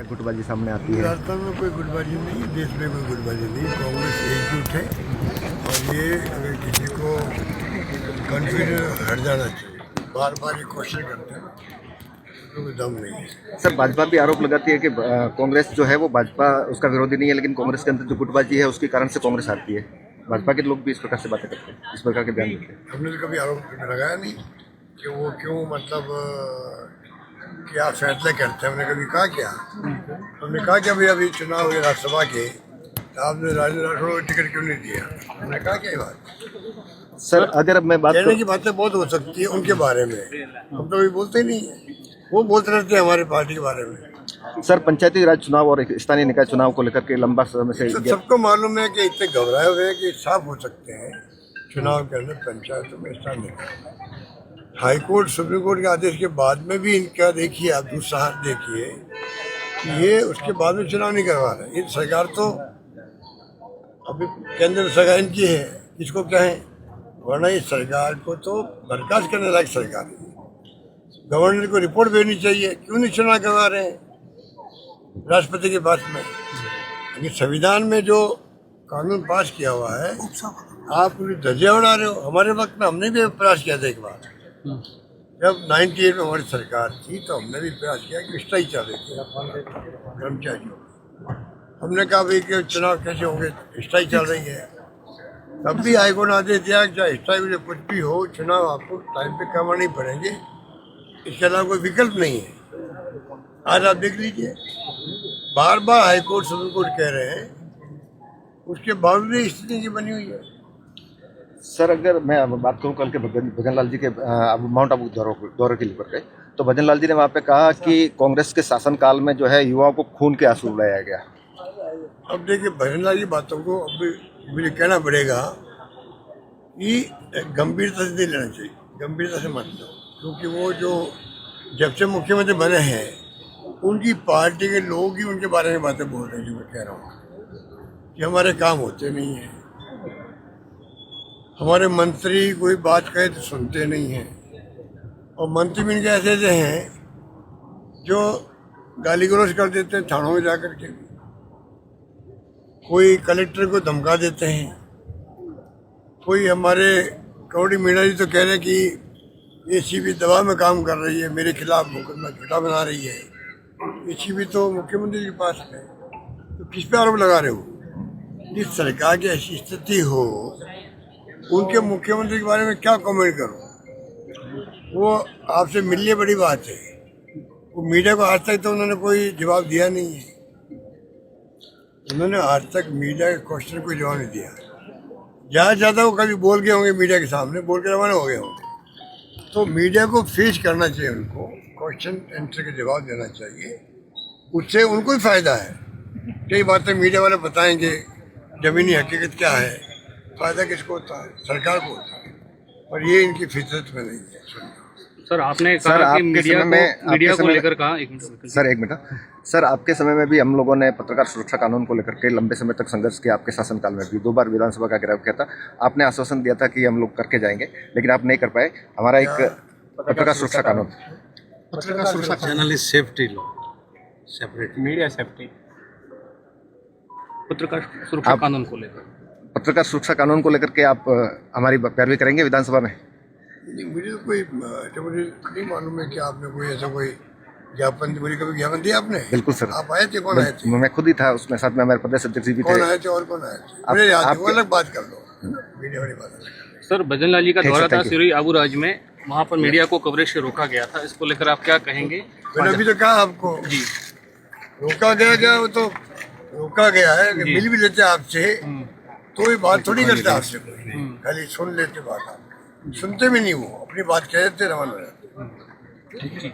गुटबाजी सामने आती है। राजस्थान में कोई गुटबाजी नहीं, देश में कोई गुटबाजी नहीं। कांग्रेस एकजुट है और ये अगर किसी को कन्फ्यूजन हट जाना चाहिए। बार बार ये क्वेश्चन करते हैं तो कोई दम नहीं है। सर, भाजपा भी आरोप लगाती है कि कांग्रेस जो है वो भाजपा उसका विरोधी नहीं है, लेकिन कांग्रेस के अंदर जो गुटबाजी है उसके कारण से कांग्रेस हारती है। भाजपा के लोग भी इस प्रकार से बातें करते हैं, इस प्रकार के बयान देते हैं। हमने तो कभी आरोप लगाया नहीं कि वो क्यों क्या फैसले करते हैं। हमने कभी कहा क्या? हमने कहा कि अभी चुनाव हुए राज्यसभा के, तो आपने राजेंद्र राठौड़ को टिकट क्यों नहीं दिया? हमने कहा क्या ये बात? सर, अगर अब मैं बात कहने की बातें बहुत हो सकती है उनके बारे में, हम तो कभी बोलते नहीं है। वो बोलते रहते हैं हमारे पार्टी के बारे में। सर, पंचायती राज चुनाव और स्थानीय निकाय चुनाव को लेकर के लंबा समय से तो सबको मालूम है कि इतने घबराए हुए हैं कि साफ हो सकते हैं चुनाव के अंदर पंचायतों में स्थानीय निकाय। हाईकोर्ट सुप्रीम कोर्ट के आदेश के बाद में भी इनका देखिए, आप दूसरा हाथ देखिए कि ये उसके बाद में चुनाव नहीं करवा रहे। ये सरकार तो अभी केंद्र सरकार इनकी है, किसको कहें, वरना इस सरकार को तो बर्खास्त करने लायक सरकार है। गवर्नर को रिपोर्ट भेजनी चाहिए, क्यों नहीं चुनाव करवा रहे हैं राष्ट्रपति के पास में। लेकिन संविधान में जो कानून पास किया हुआ है, आप पूरी धज्जियां उड़ा रहे हो। हमारे वक्त में हमने भी प्रयास किया था एक बार, जब 98 में हमारी सरकार थी तो हमने भी प्रयास किया कि स्ट्राइक चल रही थी कर्मचारियों। हमने कहा भाई कि चुनाव कैसे होंगे, स्ट्राइक चल रही है। तब भी हाईकोर्ट ने आदेश दिया कि चाहे स्ट्राइक कुछ भी हो, चुनाव आपको टाइम पे करवाने ही पड़ेंगे, इसके अलावा कोई विकल्प नहीं है। आज आप देख लीजिए, बार बार हाईकोर्ट सुप्रीम कोर्ट कह रहे हैं, उसके बावजूद स्थिति की बनी हुई है। सर, अगर मैं अब बात करूं कल के भजन लाल जी के माउंट आबू दौरे के लेकर के, तो भजन लाल जी ने वहाँ पे कहा कि कांग्रेस के शासनकाल में जो है युवाओं को खून के आंसू रुलाया गया। अब देखिए, भजन लाल की बातों को अब मुझे कहना पड़ेगा कि गंभीरता से नहीं लेना चाहिए, गंभीरता से मत लो, क्योंकि वो जो जब से मुख्यमंत्री बने हैं उनकी पार्टी के लोग ही उनके बारे में बातें बोल रहे हैं। जो मैं कह रहा हूँ कि हमारे काम होते नहीं हैं, हमारे मंत्री कोई बात कहे तो सुनते नहीं हैं, और मंत्री भी इनके ऐसे ऐसे हैं जो गाली गलौज कर देते हैं थानों में जाकर के, कोई कलेक्टर को धमका देते हैं, कोई हमारे कौड़ी मीणा जी तो कह रहे कि एसीबी दबाव में काम कर रही है, मेरे खिलाफ मुकदमा झूठा बना रही है। एसीबी तो मुख्यमंत्री के पास है, तो किस पे आरोप लगा रहे हो? जिस सरकार की ऐसी स्थिति हो, उनके मुख्यमंत्री के बारे में क्या कमेंट करो? वो आपसे मिलने बड़ी बात है। वो मीडिया को आज तक तो उन्होंने कोई जवाब दिया नहीं है। उन्होंने आज तक मीडिया के क्वेश्चन को जवाब नहीं दिया। ज़्यादा वो कभी बोल गए होंगे, मीडिया के सामने बोल के रवाना हो गए होंगे। तो मीडिया को फेस करना चाहिए, उनको क्वेश्चन आंसर के जवाब देना चाहिए, उससे उनको ही फायदा है। कई बातें मीडिया वाले बताएंगे, जमीनी हकीकत क्या है, फायदा किसको होता है? सरकार को होता है, और ये इनकी फितरत में नहीं है। सर, आपने कहा कि मीडिया को लेकर कहा, एक मिनट सर, आपके समय में भी हम लोगों ने पत्रकार सुरक्षा कानून को लेकर के लंबे समय तक संघर्ष किया। आपके शासनकाल में भी 2 बार विधानसभा का घेराव किया था। आपने आश्वासन दिया था कि हम लोग करके जाएंगे, लेकिन आप नहीं कर पाए। हमारा एक पत्रकार सुरक्षा कानून, पत्रकार सुरक्षा journalist safety law, separate media safety, पत्रकार सुरक्षा कानून को लेकर, पत्रकार सुरक्षा कानून को लेकर के आप हमारी पैरवी करेंगे विधानसभा में? नहीं, मुझे तो कोई मुझे नहीं मालूम है कि आपने कोई ऐसा कोई ज्ञापन, मुझे कभी ज्ञापन दिया आपने? बिल्कुल सर। आप आए थे? कौन आए थे? मैं खुद ही था उसमें, साथ में हमारे प्रदेश अध्यक्ष भी थे। कौन आए थे और कौन आए थे? मुझे याद है, वो अलग बात कर लो, मीडिया वाली बात अलग। सर, भजन लाल जी का दौरा था सिरोही आबू राज में, वहाँ पर मीडिया को कवरेज से रोका गया था, इसको लेकर आप क्या कहेंगे? मैंने अभी तो कहा आपको जी, रोका गया क्या? वो तो रोका गया है, मिल भी लेते आपसे तो ये बात थोड़ी करते आपसे, खाली सुन लेते बात, आप सुनते भी नहीं, वो अपनी बात कह देते, रवाना हो जाते।